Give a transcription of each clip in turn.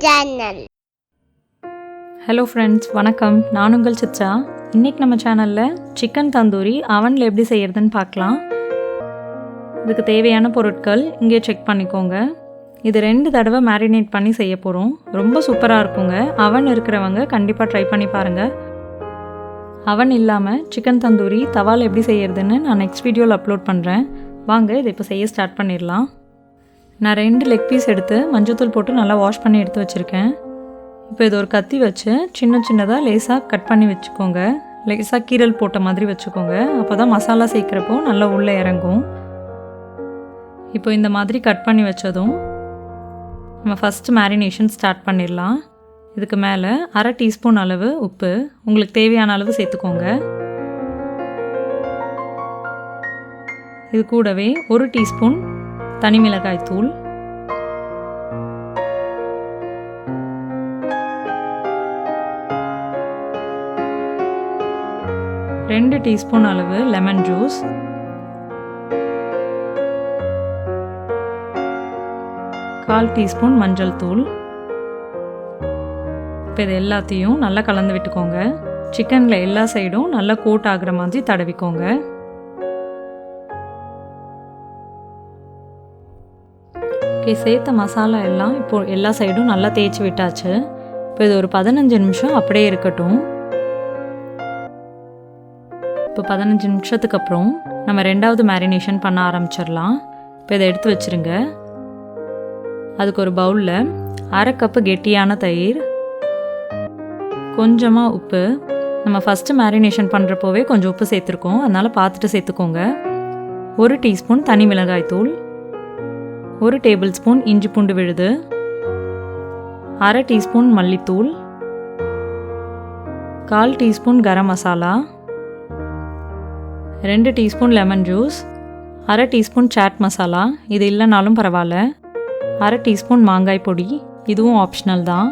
Channel. Hello friends, வணக்கம். நான் உங்கள் சித்ரா. இன்றைக்கி நம்ம சேனலில் சிக்கன் தந்தூரி அவனில் எப்படி செய்கிறதுன்னு பார்க்கலாம். இதுக்கு தேவையான பொருட்கள் இங்கே செக் பண்ணிக்கோங்க. இது 2 தடவை மேரினேட் பண்ணி செய்ய போகிறோம். ரொம்ப சூப்பராக இருக்குங்க. அவன் இருக்கிறவங்க கண்டிப்பாக ட்ரை பண்ணி பாருங்கள். அவன் இல்லாமல் சிக்கன் தந்தூரி தவால் எப்படி செய்கிறதுன்னு நான் நெக்ஸ்ட் வீடியோவில் அப்லோட் பண்ணுறேன். வாங்க இதை இப்போ செய்ய ஸ்டார்ட் பண்ணிடலாம். நான் 2 லெக் பீஸ் எடுத்து மஞ்சத்தூள் போட்டு நல்லா வாஷ் பண்ணி எடுத்து வச்சுருக்கேன். இப்போ இது ஒரு கத்தி வச்சு சின்னதாக லேசாக கட் பண்ணி வச்சுக்கோங்க. லேசாக கீரல் போட்ட மாதிரி வச்சுக்கோங்க. அப்போ தான் மசாலா சேர்க்குறப்போ நல்லா உள்ளே இறங்கும். இப்போ இந்த மாதிரி கட் பண்ணி வச்சதும் நம்ம ஃபஸ்ட்டு மேரினேஷன் ஸ்டார்ட் பண்ணிடலாம். இதுக்கு மேலே 1/2 டீஸ்பூன் அளவு உப்பு, உங்களுக்கு தேவையான அளவு சேர்த்துக்கோங்க. இது கூடவே 1 டீஸ்பூன் தனி மிளகாய் தூள், 2 டீஸ்பூன் அளவு லெமன் ஜூஸ், 1/4 டீஸ்பூன் மஞ்சள் தூள். இப்போ இது எல்லாத்தையும் நல்லா கலந்து விட்டுக்கோங்க. சிக்கனில் எல்லா சைடும் நல்லா கோட் ஆகிற மாதிரி தடவிக்கோங்க. ஓகே, சேர்த்த மசாலா எல்லாம் இப்போது எல்லா சைடும் நல்லா தேய்ச்சி விட்டாச்சு. இப்போ இது ஒரு 15 நிமிஷம் அப்படியே இருக்கட்டும். இப்போ 15 நிமிஷத்துக்கு அப்புறம் நம்ம 2வது மேரினேஷன் பண்ண ஆரம்பிச்சிடலாம். இப்போ இதை எடுத்து வச்சுருங்க. அதுக்கு ஒரு பவுலில் 1/2 கப்பு கெட்டியான தயிர், கொஞ்சமாக உப்பு. நம்ம ஃபஸ்ட்டு மேரினேஷன் பண்ணுறப்போவே கொஞ்சம் உப்பு சேர்த்துருக்கோம், அதனால் பார்த்துட்டு சேர்த்துக்கோங்க. 1 டீஸ்பூன் தனி மிளகாய் தூள், 1 டேபிள் ஸ்பூன் இஞ்சி பூண்டு விழுது, 1/2 டீஸ்பூன் மல்லித்தூள், 1/4 teaspoon garam masala, 2 teaspoon lemon juice, 1/2 teaspoon chaat masala, இது இல்லைனாலும் பரவாயில்ல, 1/2 டீஸ்பூன் மாங்காய் பொடி, இதுவும் ஆப்ஷனல் தான்,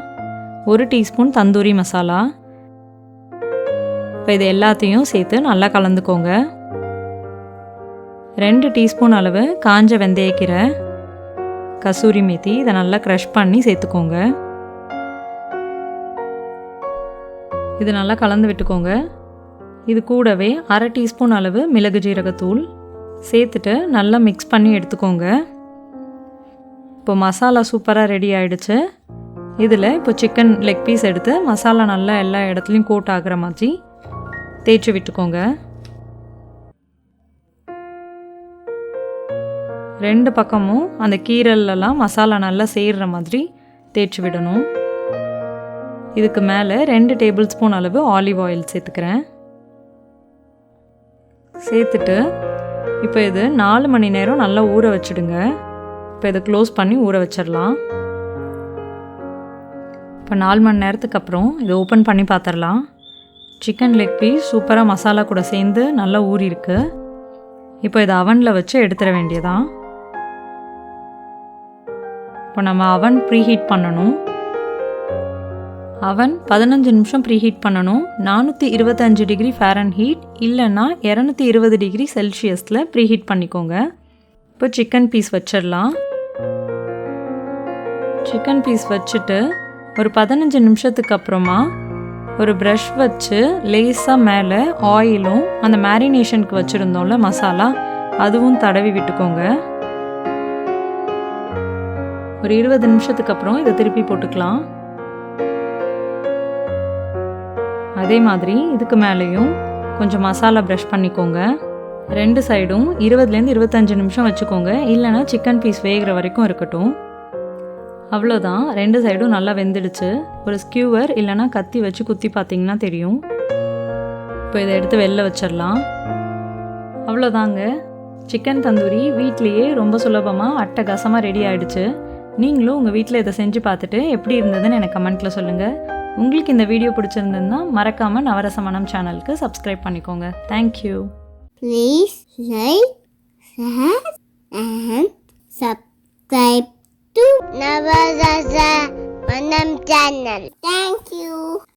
1 டீஸ்பூன் தந்தூரி மசாலா. இப்போ இது எல்லாத்தையும் சேர்த்து நல்லா கலந்துக்கோங்க. 2 டீஸ்பூன் அளவு காஞ்ச வெந்தயக்கீரை, கசூரி மேத்தி, இதை நல்லா க்ரஷ் பண்ணி சேர்த்துக்கோங்க. இது நல்லா கலந்து விட்டுக்கோங்க. இது கூடவே 1/2 டீஸ்பூன் அளவு மிளகு ஜீரகத்தூள் சேர்த்துட்டு நல்லா மிக்ஸ் பண்ணி எடுத்துக்கோங்க. இப்போ மசாலா சூப்பராக ரெடி ஆகிடுச்சு. இதில் இப்போ சிக்கன் லெக் பீஸ் எடுத்து மசாலா நல்லா எல்லா இடத்துலையும் கோட் ஆகிற மாதிரி தேய்ச்சி விட்டுக்கோங்க. 2 பக்கமும் அந்த கீரல்லாம் மசாலா நல்லா சேர்கிற மாதிரி தேய்ச்சி விடணும். இதுக்கு மேலே 2 டேபிள் ஸ்பூன் அளவு ஆலிவ் ஆயில் சேர்த்துக்கிறேன். சேர்த்துட்டு இப்போ இது 4 மணி நேரம் நல்லா ஊற வச்சுடுங்க. இப்போ இதை க்ளோஸ் பண்ணி ஊற வச்சிடலாம். இப்போ 4 மணி நேரத்துக்கு அப்புறம் இதை ஓப்பன் பண்ணி பார்த்துடலாம். சிக்கன் லெக் பீஸ் சூப்பராக மசாலா கூட சேர்ந்து நல்லா ஊறிருக்கு. இப்போ இதை அவனில் வச்சு எடுத்துட வேண்டியதான். இப்போ நம்ம அவன் ப்ரீஹீட் பண்ணணும். அவன் 15 நிமிஷம் ப்ரீஹீட் பண்ணணும். 425 டிகிரி ஃபாரன்ஹீட் இல்லைன்னா 220 டிகிரி செல்சியஸில் ப்ரீஹீட் பண்ணிக்கோங்க. இப்போ சிக்கன் பீஸ் வச்சிடலாம். சிக்கன் பீஸ் வச்சுட்டு ஒரு 15 நிமிஷத்துக்கு அப்புறமா ஒரு ப்ரஷ் வச்சு லேசாக மேலே ஆயிலும் அந்த மேரினேஷனுக்கு வச்சுருந்தோம்ல மசாலா, அதுவும் தடவி விட்டுக்கோங்க. ஒரு 20 நிமிஷத்துக்கு அப்புறம் இதை திருப்பி போட்டுக்கலாம். அதே மாதிரி இதுக்கு மேலேயும் கொஞ்சம் மசாலா ப்ரஷ் பண்ணிக்கோங்க. 2 சைடும் 20லேருந்து 25 நிமிஷம் வச்சுக்கோங்க. இல்லைனா சிக்கன் பீஸ் வேகிற வரைக்கும் இருக்கட்டும். அவ்வளோதான், 2 சைடும் நல்லா வெந்துடுச்சு. ஒரு ஸ்கியூவர் இல்லைனா கத்தி வச்சு குத்தி பார்த்தீங்கன்னா தெரியும். இப்போ இதை எடுத்து வெளில வச்சிடலாம். அவ்வளோதாங்க, சிக்கன் தந்தூரி வீட்லேயே ரொம்ப சுலபமாக அட்டகாசமாக ரெடி ஆகிடுச்சு. நீங்களும் உங்கள் வீட்டில் இதை செஞ்சு பார்த்துட்டு எப்படி இருந்ததுன்னு எனக்கு கமெண்ட்டில் சொல்லுங்கள். உங்களுக்கு இந்த வீடியோ பிடிச்சிருந்ததுன்னா மறக்காமல் நவரசமனம் சேனலுக்கு சப்ஸ்கிரைப் பண்ணிக்கோங்க. Thank you. Please like, share and subscribe to Navarasamanam channel. Thank you.